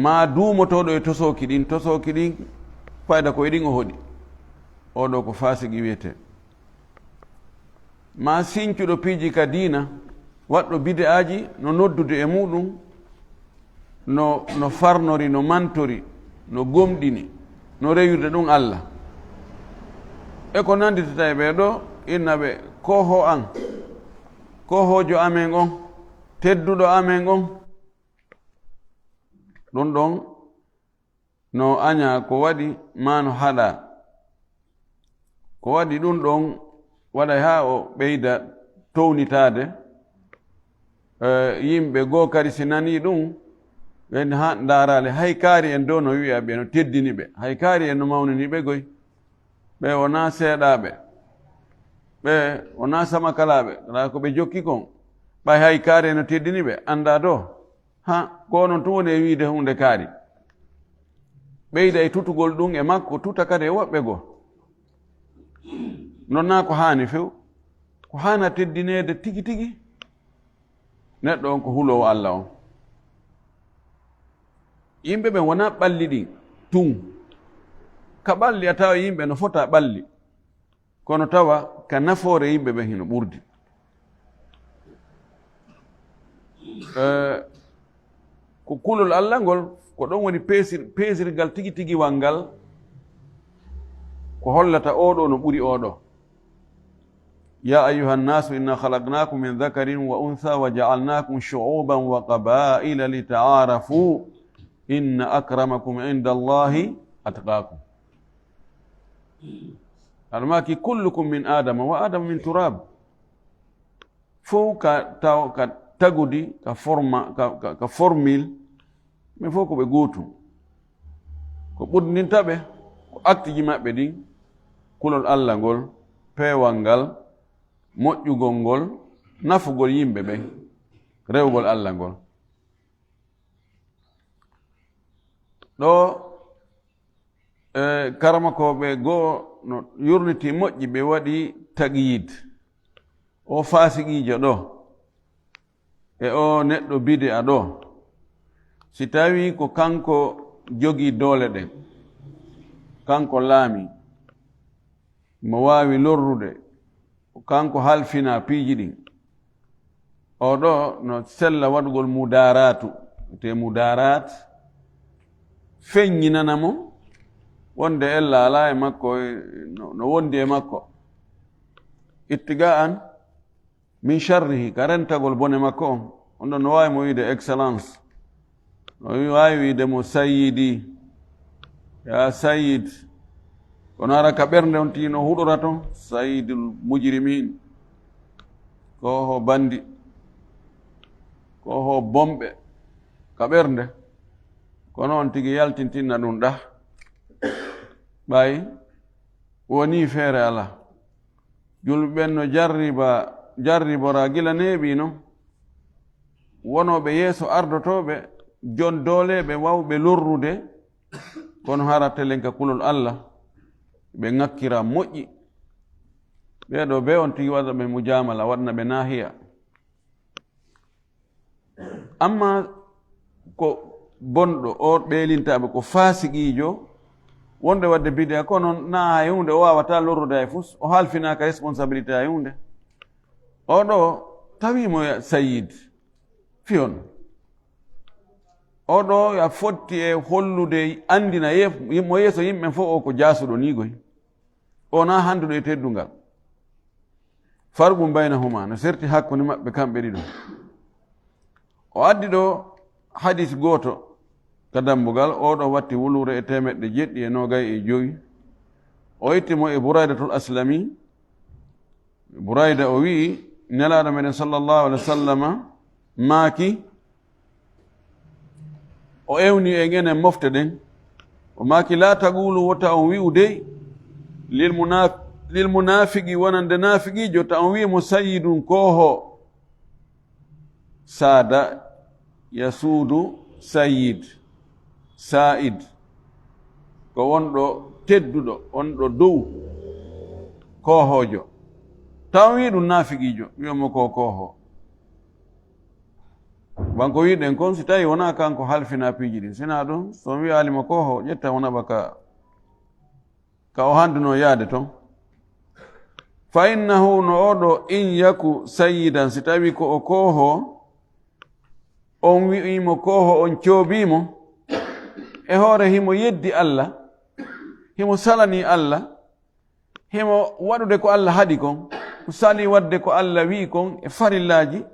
ma duumotoɗo e tosoki ɗin fayda koye ɗin o hoɗi oɗo ko fasiki wiyete. Ma sincuɗo piiji ka diina waɗɗo bide aji no noddude e muɗum no farnori no mantori no gomɗini no rewirde ɗum Allah e ko nanditata e ɓeeɗo inna ɓe koho an kohojo amen on tedduɗo amen on ɗum ɗon no aña ko waɗi ma no haɗa ko waɗi ɗum ɗon waɗay ha o ɓeyda townitade yimɓe goo kadi si nani ɗum ɓen ha darale hay kaari en dow no wiya ɓe no teddini ɓe hay kaari en no mawnini ɓe goy ɓe wona seeɗaɓe ɓe wona samakalaɓe ala ko ɓe jokki kon ɓay hay kaari en no teddini ɓe anda do ha ko noon tun woni e wiide hunde kaari ɓeyda e tutugol ɗum e makko tuta kadi e woɓɓe goo nonna ko haani few ko haana teddinede tigi tigi neɗɗo on ko hulowo Allah on. Yimɓe ɓen wona ɓalli ɗin tun ka ɓalli a tawa yimɓe no fota ɓalli kono tawa ka nafoore yimɓe ɓen hino ɓurdi. Ko kulol Allah ngol ko ɗon woni peesirgal tigi tigi wal ngal ko hollata oɗo no ɓuri oɗo. يا أيها الناس إنا خلقناكم من ذكر وأنثى وجعلناكم شعوبا وقبائل لتعارفوا إن أكرمكم عند الله أتقاكم. الماكي كلكم من آدم وآدم من تراب فوق تغدي كفورميل من فوق بغوتو ko ɓurdintaɓe ko acte ji maɓɓe ɗin kulol Allah ngol peewal ngal moƴƴugol ngol nafugol yimɓe ɓen rewgol Allah ngol. ɗo karamakoɓe goo no yurniti moƴƴi ɓe waɗi taqyid o fasiqijo ɗo e o neɗɗo bide a ɗo si tawi ko kanko jogi doole ɗen kanko laami mo wawi lorrude kanko halfina piiji ɗin oɗo no sella waɗugol mudaratu te mudarat feññinanamo wonde ella ala e makko no wondi e makko ittiga an min sharrihi ka rentagol bone makko on ɗon no wawi mo wiide excellence no wawi wiide mo sayyidi ya sayyid kono ara ka ɓernde on tino huɗora ton sayyidul mujrimin ko ho bandi ko ho bomɓe ka ɓernde kono on tigi yaltintinna ɗum ɗa ɓay woni feere ala julɓe ɓen no jarribora gila neeɓi no wonoɓe yeeso ardotoɓe jon dooleɓe wawɓe lorrude kono hara telen ka kulol Allah ɓe ŋakkira moƴƴi ɓeeɗo be on tigi waɗa ɓe mujamala waɗna ɓe nahiya amma ko bonɗo o ɓeelintaɓe ko fasiqijo wonde wadde bidia kono na hay hunde o wawata lorrude hay fus o halfinaka responsabilité hay hunde oɗo tawimo sayid fiyon oɗo ya fotti e hollude andina mo yeeso yimɓe fof o ko jasuɗo nigoy ona handuɗo e teddungal farqum baynahuma no serti hakkude maɓɓe kamɓe ɗiɗo o addi ɗo hadis goto ka dambugal oɗo watti wulure e 795 o ittimo e Buraydatul Aslami Burayda o wii nelaɗo meɗen sallallahu alaihi wa sallama maaki o ewni e enen mofte ɗen o maaki la taqulu wota on wi'u dey lil munafiki wonande nafiqijo ta on wi'imo sayyidun koho sada yasuudu sayyid sa'id ko wonɗo tedduɗo wonɗo dow kohojo taw wi ɗum nafiqijo wiyamo ko koho banko wiɗen kon si tawi wona kanko halfina piiji ɗin sina ɗum so wi alima koho ƴetta wona baka ka o handuno yaade ton fa innahu no oɗo in yaku sayyidan si tawi ko o koho on wi'imo koho on coobimo e hoore himo yeddi Allah himo salani Allah himo waɗude ko Allah haɗi kon sali wadde ko Allah wi kon e farillaji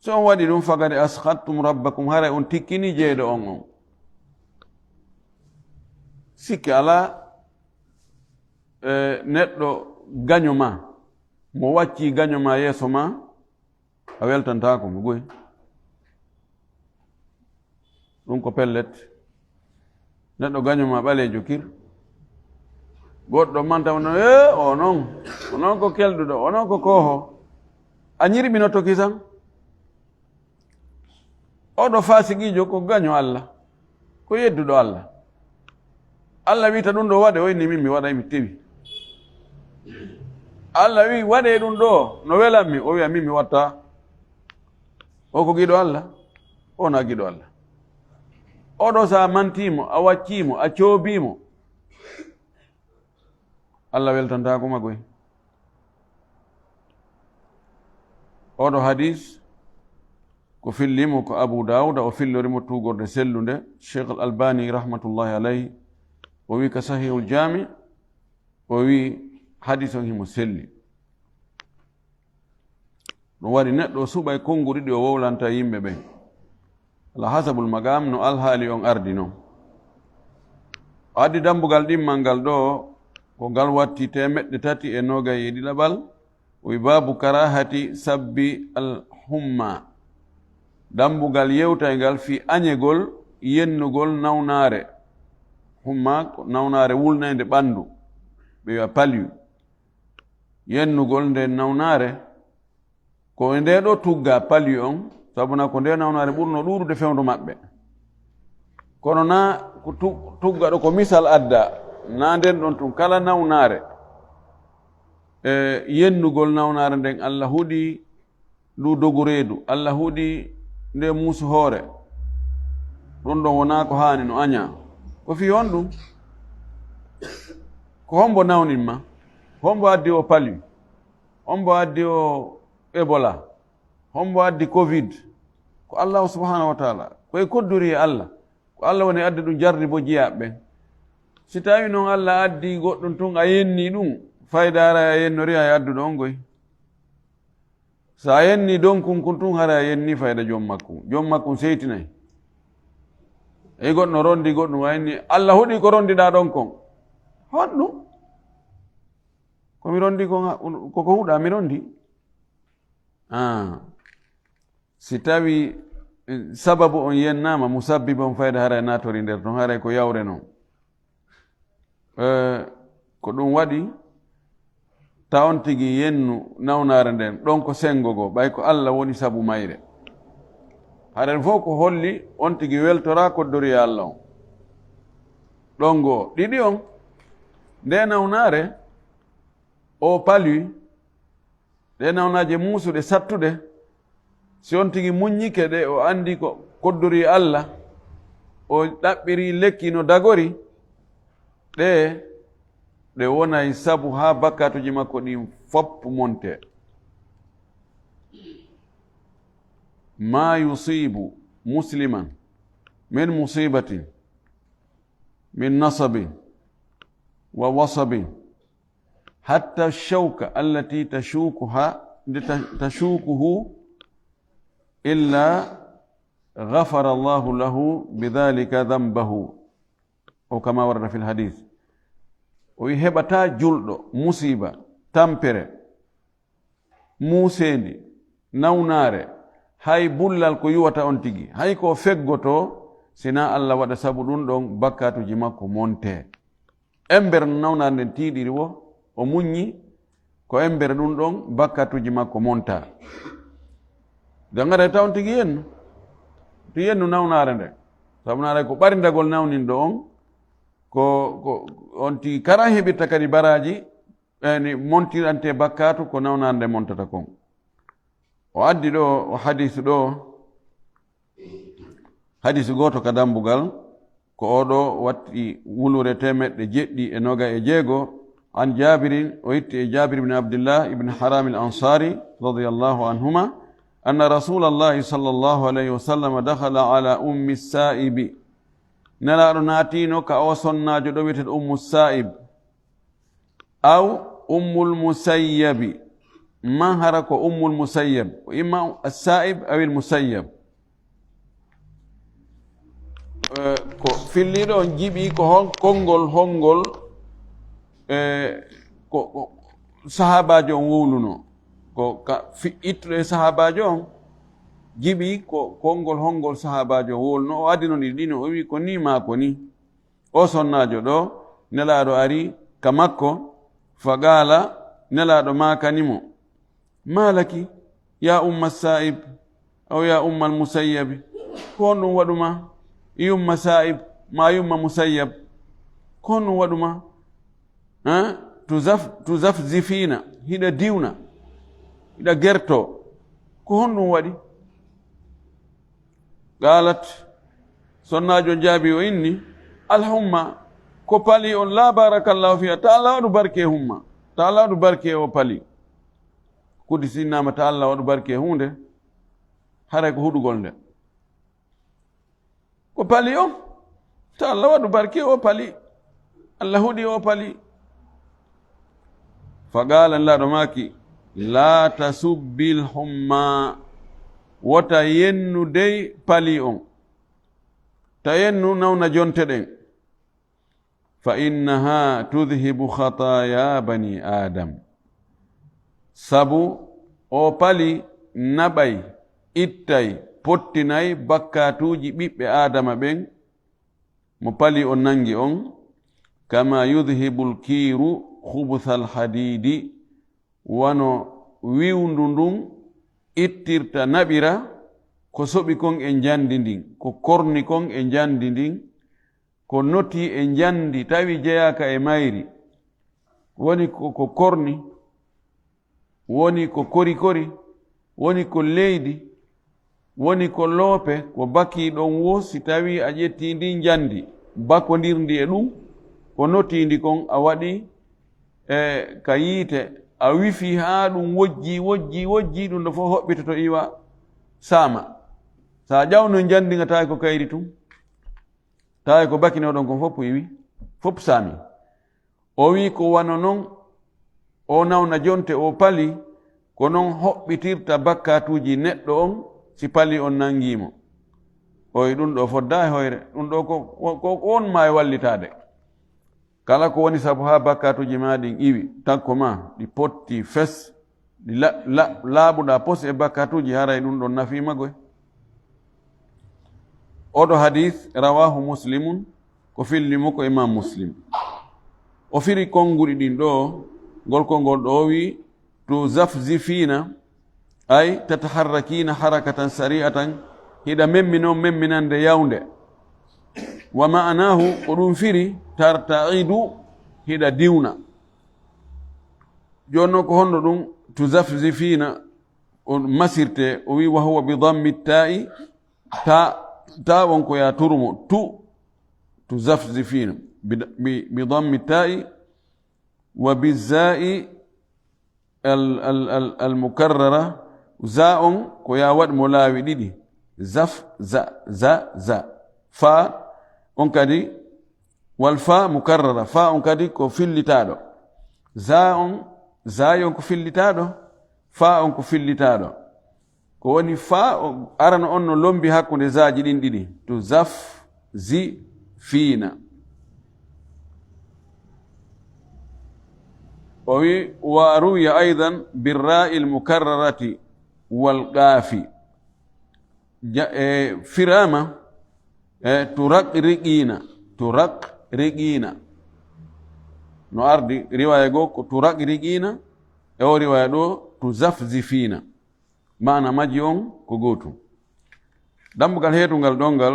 so on waɗi ɗum fagade askhattum rabbakum hara on tikkini jeeɗo on sikki ala neɗɗo gaño ma mo wacci gaño ma yeeso ma a weltantako mo goy ɗum ko pellet neɗɗo gaño ma ɓalejo kir goɗɗo mantawno o noon ko kelduɗo o noon ko koho a ñirɓinoto kisan oɗo fasiqijo ko gaño Allah ko yedduɗo Allah Allah wita ɗum ɗo waɗe o inni min mi waɗay mi tewi Allah wi waɗe ɗum ɗo no welanmi o wiya min mi watta o ko giɗo Allah o na giɗo Allah oɗo sa mantimo a waccimo a coobimo Allah weltantako ma goy oɗo hadis ko fillimo ko Abu Dawuda o fillorimo tugorde sellunde Cheikh al-Albani rahmatullahi alayhi o wi ka sahihul jami o wi hadis on himo selli ɗum waɗi neɗɗo suɓa e konnguri ɗi o wowlanta yimɓe ɓen ala hasabul magam no alhaali on ardi noon o addi dambugal ɗimmal ngal ɗo ko ngal watti 321 o wi babu karahati sabbi al-humma dambugal yewtaygal fi añegol yennugol nawnare humma ko nawnare wulnayde ɓandu ɓe wiya palyu yennugol nde nawnare ko nde ɗo tugga palyu on sabuna ko nde nawnare ɓurno ɗuɗude fewndo maɓɓe kono na ko tugga ɗo ko misal adda na nden ɗon tun kala nawnare yennugol nawnare nden Allah huɗi ndu dogu reedu Allah huɗi nde muusu hoore ɗum ɗon wona ko haani no aña ko fi on ɗum ko hombo nawninma hombo addi o palyu hombo addi o Ebola hombo addi Covid ko Allah subhanahu wa taala koye kodduri e Allah ko Allah woni addi ɗum jardi bo jiyaɓe ɓen si tawi noon Allah addi goɗɗum tun a yenni ɗum faydara a yennori a adduɗo on goy so a yenni donkun kun tun hara a yenni fayda joom makkum seytinayi eyi goɗɗo rondi goɗɗum a yenni Allah huɗi ko rondiɗa ɗon kon honɗum komi rondi koko huɗa mi rondi si tawi sababu on yennama musabbibe on fayda hara natori nder ton haray ko yawre noon ko ɗum waɗi ta on tigi yennu nawnare nden ɗon ko sengogo ɓay ko Allah woni sabu mayre haren fof ko holli on tigi weltora koddori e Allah on ɗon goo ɗiɗi on nde nawnare o palwi ɗe nawnaje muusuɗe sattuɗe si on tigi muññike ɗe o andi ko koddori Allah o ɗaɓɓiri lekki no dagori ɗe wonay sabu ha bakkatuji makko ɗin foppu monte ma yusibu musliman min musibatin min nasabin wa wasabin hatta shauka allati tashukuhu illa غفر الله له بذلك ذنبه أو كما ورد في الحديث ويهبتا جلد مصيبة تامبره موسيني نوناره hay bullal ko yuwata on tigi hay ko feggoto sina Allah waɗa sabu ɗum ɗon bakkatuji makko monte embere nawnare nden tiiɗiri wo o muññi ko embere ɗum ɗon bakkatuji makko monta dangare taw tigi yennu to yennu nawnare nde sabu naare ko ɓarindagol nawninɗo on ko on tigi kara heɓirta kadi baraji ni montirante bakkatu ko nawnare nde montata kon o addi ɗo o hadis ɗo hadisi goto ka dambugal ko oɗo watti wulure temeɗɗe jeɗɗi e noga e jeego an jabirin o itti e jabir ibn abdillah ibn haram al ansari radiyallahu anhuma anna rasulallahi sallallahu alayhi wa sallam dakhala ala ummi saibi nelaɗo naatino ka o sonnajo ɗo wiyeteɗo ummu saib aw ummul musayyabi man hara ko ummul musayyab imma as-saib aw al-musayyab ko filliɗo on jiɓi ko konngol hongol ko sahabajo on wowluno ko ittuɗo e sahabajo on jiɓi ko konngol hongol sahabajo wowluno o adino ɗiɗino o wi ko ni ma ko ni o sonnajo ɗo nelaɗo ari ka makko fa qala nelaɗo makanimo malaki ya umma saib aw ya umma almusayyabi ko on ɗum waɗuma yumma saib ma yumma musayyab ko on ɗum waɗuma tuzafzifina hiɗa diwna hiɗa gerto ko hon ɗum waɗi qalat sonnajo jaabi o inni alhumma ko pali on la barakallahu fiha ta Allah waɗu barke humma ta Allah waɗu barke o pali kudi sinnama ta Allah waɗu barke hunde haray ko huɗugol nde ko pali on ta Allah waɗu barke o pali Allah huɗi o pali fa qala laɗo maki la tasubbil humma wota yennu dey pali on ta yennu nawna jonte ɗen fa innaha tudhibu khataya bani adam sabu o pali naɓay ittay pottinay bakkatuji ɓiɓɓe adama ɓen mo pali on nangi on kama yudhibu lkiiru khubutha alhadidi wano wiwndu ndun ittirta naɓira ko soɓi kon e jandi ndin ko korni kon e jandi ndin ko noti e jandi tawi jeyaka e mayri woni ko korni woni ko kori woni ko leydi woni ko loope ko baki ɗon wo si tawi a ƴetti ndi jandi bakodirndi e ɗum ko notindi kon a waɗi ka yiite a wifi haa ɗum wojji ɗum ɗo fof hoɓɓita to iwa saama sa ƴawno jandinga tawi ko kayri tum tawi ko bakinoɗon kon fopp iwi fopp saami o wi ko wano noon o nawna jonte o pali ko noon hoɓɓitirta bakkatuji neɗɗo on si pali on nangimo oy ɗum ɗo fodda e hoyre ɗum ɗo ko on ma e wallitade kala ko woni sabu ha bakkatuji ma ɗin iwi tanko ma ɗi potti fes ɗi laaɓuɗa pos e bakkatuji haray ɗum ɗon nafima goy oɗo hadith rawahu muslimun ko fillimo ko imam muslim o firi konguɗi ɗin ɗo ngol kongol ɗo wi to zafzifina ay tataharrakina harakatan sari'atan hiɗa memminande yawnde wa ma'anahu ko ɗum firi tarta'idu hiɗa diwna jonno ko honno ɗum tuzafzifina on masirte o wi wa huwa bi dammi ta'i ta wonko ya turmo tuzafzifina bi dammi ta'i wa bizza'i al za on ko ya waɗ mo laawi ɗiɗi zaf za fa on kadi wal fa mukarrara fa on kadi ko fillitaɗo za on ko fillitaɗo fa on ko fillitaɗo ko woni fa arano on no lombi hakkunde zaji ɗin ɗiɗi to zaf zi fiina o wi wa ruwiya aidan birra'i lmukarrarati walqaafi firama turaqriqina no ardi riwaya go ko turaqriqina e o riwaya ɗo tuzafzifina mana maji on ko gotum dambugal heetungal ɗongal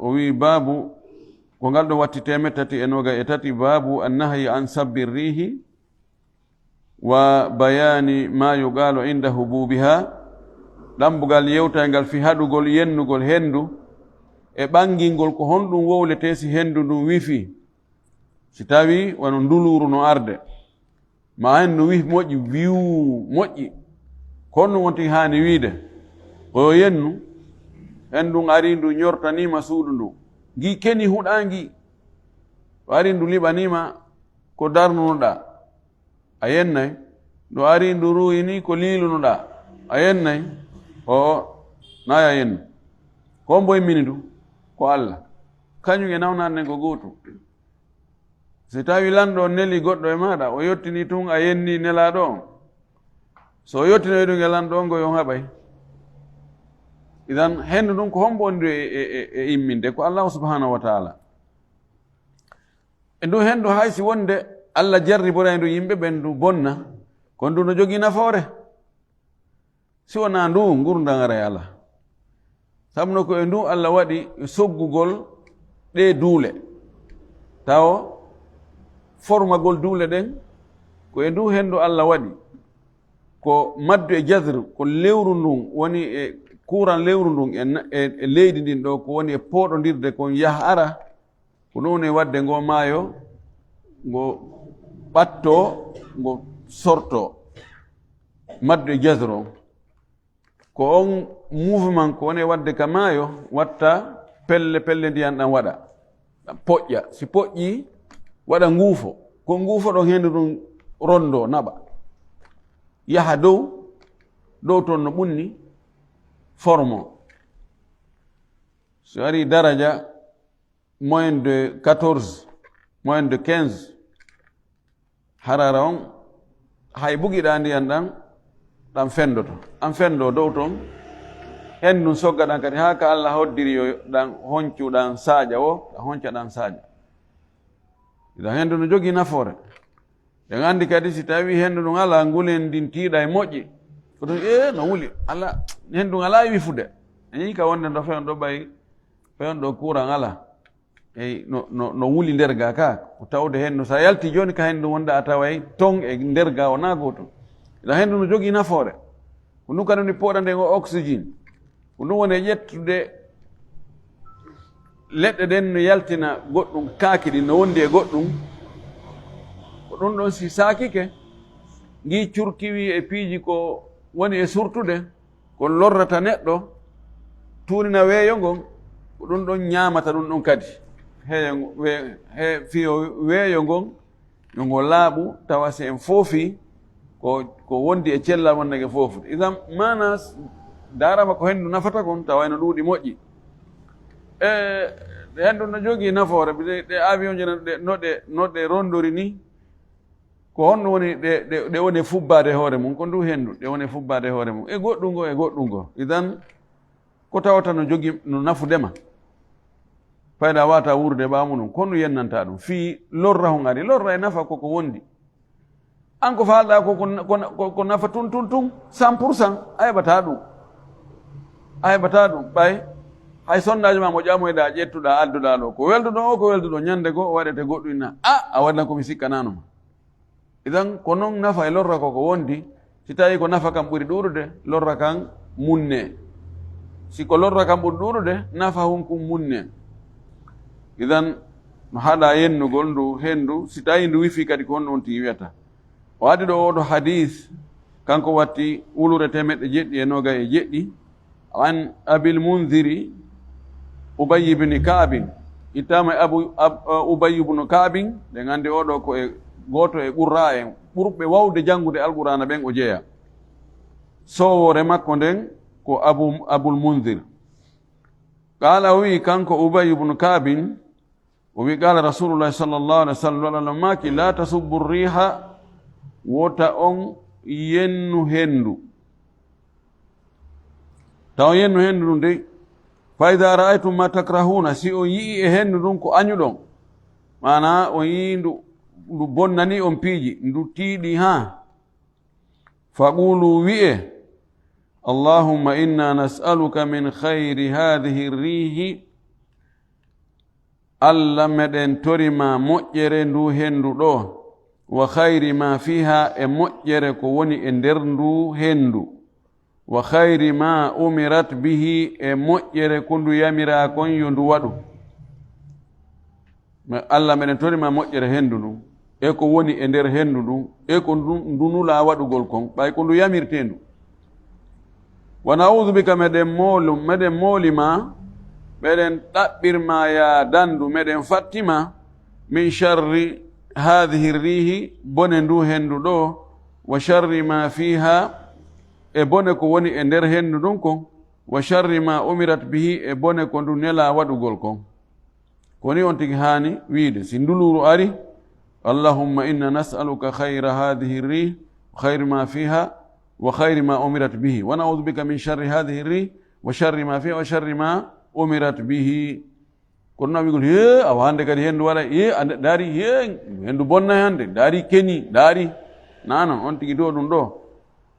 o wi babu ko ngal ɗo watti 323 babu annahyi an sabbi rihi wa bayani ma yuqalu inda hububiha ɗambugal yewtaygal fi haɗugol yennugol hendu e ɓangingol ko honɗum wowlete si hendu ndun wifi si tawi wano nduluru no arde ma hendu wifi moƴƴi wiw moƴƴi ko honɗum wonti hani wiide o yennu hendu ari ndu ñortanima suudu ndu gi keni huɗangi o ari ndu liɓanima ko darnunoɗa a yennay ndu ari ndu ruwini ko lilunoɗa a yennay o naya yennu ko mboye mini ndu ko Allah kañum e nawnarne ko gootum si tawi lanɗo neli goɗɗo e maɗa o yettini tun a yenni nelaɗo on so o yettinoy ɗum e lanɗo on goyo haɓay idan hendu ɗum ko hombo ndu e imminde ko Allah subhanahu wa taala e ndu hendu haysi wonde Allah jarriboray ndu yimɓe ɓen ndu bonna ko ndu no jogii nafoore si wona ndu ngurdagara e Allah sabno ko e ndu Allah waɗi soggugol ɗe duule taw formagol duule ɗen ko e ndu hendu Allah waɗi ko maddu e jadre ko lewru ndun woni e kuran lewru ndun e leydi ndin ɗo ko woni e pooɗodirde kon yaha ara ko ɗum e wadde ngo maayo ngo ɓatto ngo sorto maddu e jadre on ko on mouvement ko woni wadde ka maayo watta pelle ndiyan ɗan waɗa poƴƴa si poƴƴi waɗa nguufo ko nguufo ɗon hendu ɗum rondo naɓa yaha dow toon no ɓunni formo so ari daraja moins de 14 moins de 15 harara on hay bugiɗa ndiyan ɗan fendoto an fendo dow toon henndu sogga ɗan kadi haa ka Allah hoddiri yo ɗan honcuɗan saaƴa o ɗan honcaɗan saaƴa idan henndu no jogii nafoore en anndi kadi si tawi henndu ɗum ala ngulen ndin tiiɗa e moƴƴi ko ɗum no wuli ala henndu ala e wifude e yii ka wonde ndo fewn ɗo ɓay fewn ɗo courant ala eyi no wuli nder ga ka ko tawde henndu so a yalti jooni ka henndu wonde a taway ton e nder ga o naa gootum idan henndu no jogii nafoore ko ɗum kadi ni pooɗa nden o oxygéne ko ɗum woni e ƴettude leɗɗe ɗen no yaltina goɗɗum kaaki ɗi no wondi e goɗɗum ko ɗum ɗon si saakike ngi curkiwi e piiji ko woni e surtude ko lorrata neɗɗo tuunina weeyo ngon ko ɗum ɗon ñaamata ɗum ɗon kadi he fiyo weeyo ngon yo ngo laaɓu tawa si en foofii ko wondi e cellal wonnake foofude idan mana darama ko henndu nafata kon tawa no ɗuuɗi moƴƴi henndu no jogii nafoore ɗe avion je no ɗe rondori ni ko honno woni ɗe woni fubbade hoore mum ko ndu henndu ɗe woni fubbade hoore mum e goɗɗum ngo idan ko tawata no jogii no nafudema fayda wata wurde ɓaamu ɗum ko ndu yennanta ɗum fii lorra hon ari lorra e nafa koko wondi an ko falɗa ko nafa tun 100% a heɓata ɗum ɓay hay sondage ma mo ƴamoyɗa ƴettuɗa adduɗa ɗo ko welduɗo ñande goo o waɗete goɗɗumna a waɗna komi sikkananoma idan ko noon nafa e lorra koko wondi si tawi ko nafa kam ɓuri ɗuurude lorra kan munne si ko lorra kam ɓuri ɗuurude nafa hunkum munne idan no haɗa yennugol ndu henndu si tawi ndu wifi kadi ko honɗum ti wiyata o addi ɗo oɗo hadis kanko watti wulure 790 an abil mundhiri ubay ibn ka'bin ittama ubay ibn ka'bin ɓe gandi oɗo ko e goto e qurra en ɓurɓe wawde janngude alqur'ana ɓen o jeeya sowore makko nden ko abul mundhir qala o wi kanko ubay ibn ka'bin o wi qala rasulullahi sallallahu alaihi wasallam maki la tasubbu riha wota on yennu hendu taw yennu hendu ɗum dey fa ida ra'aytum ma takrahuna si on yii e hendu ɗum ko añuɗon mana on yii ndu bonnani on piiji ndu tiiɗi ha faqulu wi'e allahumma inna nas'aluka min khayri hadhihi rihi allah meɗen torima moƴƴere ndu hendu ɗo wa khayri ma fiha e moƴƴere ko woni e nder ndu hendu wa khayri ma umirat bihi e moƴƴere ko ndu yamira kon yo ndu waɗu. Allah meɗen torima moƴƴere hendu ndu e ko woni e nder hendu ndu e ko ndu nula waɗugol kon ɓay ko ndu yamirte ndu. wa naudu bika meɗen moolima meɗen ɗaɓɓirma ya dandu meɗen fattima min sharri hadihi rihi bone ndu hendu ɗo wa sharri ma fiha e bone ko woni e nder hendu ɗum kon wa sharri ma umirat bihi e bone ko ndu nela waɗugol kon. koni on tigi hani wiide si nduluru ari allahumma inna nas'aluka khayra hadihi rih wa khayri ma fiha wa khayri ma umirat bihi wa naudu bika min sharri hadihi rih wa sharri ma fiha wa sharri ma umirat bihi. kono noon wigol awa hande kadi hendu waɗa daari hendu bonna hande daari keni daari nanon on tigi do ɗum ɗo.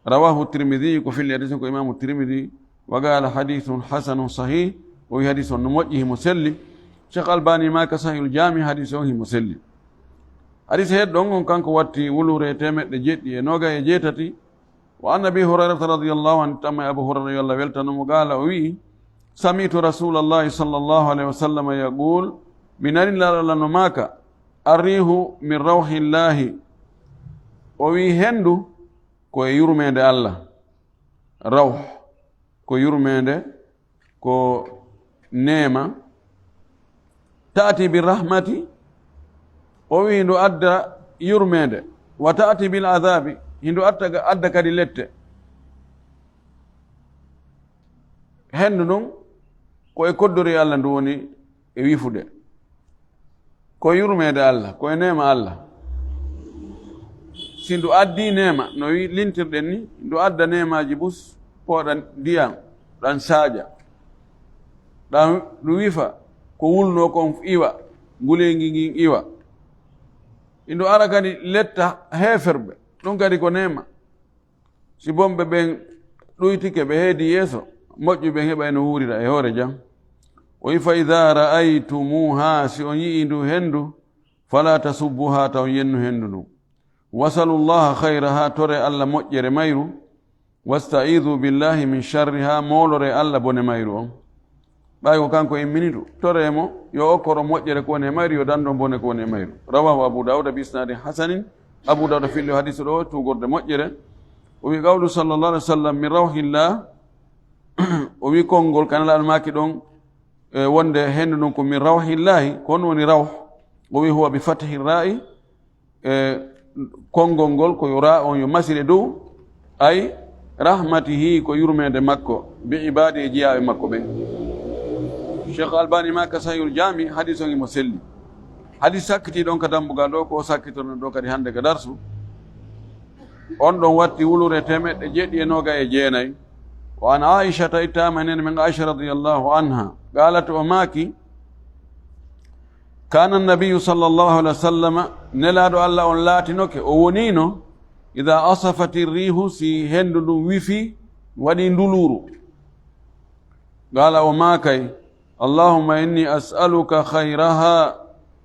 rawahu tirmidhi ko filli hadis ko imamu tirmidhi wa qala hadithun hasanun sahih o wi hadis on no moƴƴi himo selli. cheikh albani ma ka sahihul jami hadis on himo selli. hadis heɗɗon on kanko watti wulure temeɗɗe jeɗɗi e noga e jeetati. wa an abi hurairata radiyallahu anhu tamma abu hurayra yo Allah weltanomo qala o wi sami'tu rasulallahi sallallahu alaihi wasallam yaqul minani lalala no maka arrihu min rawhillahi o wi hendu ko e yurmede Allah. rawh ko yurmede ko neema. taati bi rahmati o wi ndu adda yurmede wa taati bil adabi hindu adda kadi lette. hendu ɗum ko e koddori Allah ndu woni e wifude ko yurmede Allah ko e neema Allah. si ndu addi neema no wi lintirɗen ni ndu adda neemaji bus pooɗan ndiyam ɗan saaƴa ɗan ndu wifa ko wulno kon iwa nguleygi ngin iwa. indu ara kadi letta heferɓe ɗum kadi ko neema. si bomɓe ɓen ɗoytike ɓe heedi yeeso moƴƴuɓe heɓa eno wurira e hoore jam. o wi fa ida ra'aytumuha si on yii ndu hendu fala tasubbuha taw yennu hendu ndu. wasalu llaha khayraha tore Allah moƴƴere mayru wastaidu billahi min sharriha molore Allah bone mayru on. ɓay ko kanko imminitu toremo yo okkoro moƴƴere ko woni e mayru yo dando bone ko woni e mayru. rawahu abu dawuda bi isnadin hasanin. abu dawuda filli hadise ɗo tugorde moƴƴere. o wi qawlu sallallahu alaihi wasallam min rawhillah o wi konngol kanalaɗo maki ɗon wonde hendu ɗum ko min rawhillahi ko on woni rawh. o wi huwa bi fathi ra'i konngol ngol ko yo ra on yo masire dow ay rahmatihi ko yurmede makko bi ibadi e jiyaɓe makko ɓen. cheikh albani ma ka sahihul jami hadis on imo selli. hadis sakkiti ɗon ka dambugal ɗo ko sakkitorno ɗo kadi hande ka darsu on ɗon watti wulure temeɗɗe jeɗɗi e noga e jeenayi. wa an aishata ittama nen min aisha radiyallahu anha qalat o maaki kana nabiyu sallallahu alaihi wasallam nelaɗo Allah on laatinoke o wonino ida asafati rihu si hendu ɗum wifi waɗi nduluru. qala o maakay allahumma inni as'aluka khayraha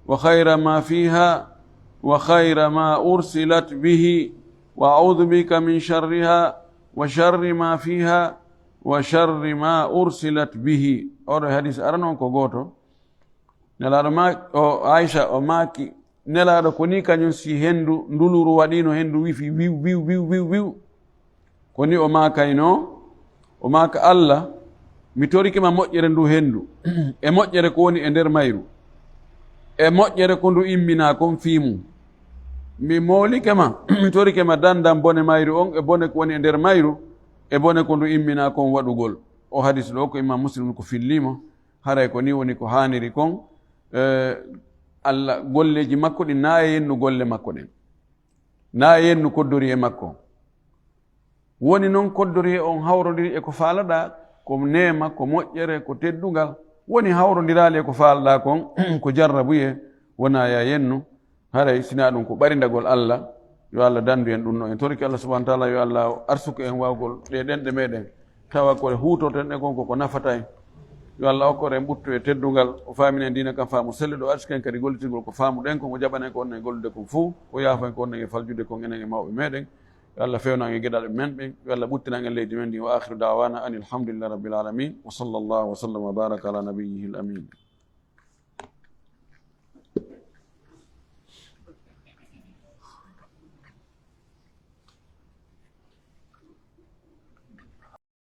wa khayra ma fiha wa khayra ma ursilat bihi wa a'udhu bika min sharriha wa sharri ma fiha wa sharri ma ursilat bihi. oɗo hadis aranon ko goto. nelaɗo o aisha o maaki nelaɗo ko ni kañum si hendu nduluru waɗino hendu wifi wiw koni o maakayno o maaka Allah mi torikema moƴƴere ndu hendu e moƴƴere ko woni e nder mayru e moƴƴere ko ndu immina kon fiimu. mi moolikema mi torikema dandam bone mayru on e bone ko woni e nder mayru e bone ko ndu immina kon waɗugol. o hadis ɗo ko imam muslim ko fillimo haray ko ni woni ko haniri kon. Allah golleji makko ɗi na e yennu golle makko ɗen na e yennu koddori e makko. woni noon koddori e on hawrodiri e ko faalaɗa ko neema ko moƴƴere ko teddugal woni hawrodirali e ko faalaɗa kon ko jarrabuye wona ya yennu. haray sina ɗum ko ɓarindagol Allah yo Allah dandu en ɗum no en toriki Allah subhanahu wa taala yo Allah arsuku en wawgol ɗe ɗenɗe meɗen tawa ko huutoten e kon koko nafata en. yo Allah okkore en ɓuttu e teddugal o faaminen dina kam faamu selle ɗo arsuken kadi gollitirgol ko faamu ɗen kon o jaɓanen ko onnen gollude kon fou o yaafen ko onnen e faljude kon enen e mawɓe meɗen yo Allah fewnange geɗal men ɓen, yo Allah ɓuttinangen leydi men ndi. Wa akhiru da'wana anil hamdulillahi rabbil alamin wa sallallahu wa sallam wa baraka ala nabiyyihi al amin.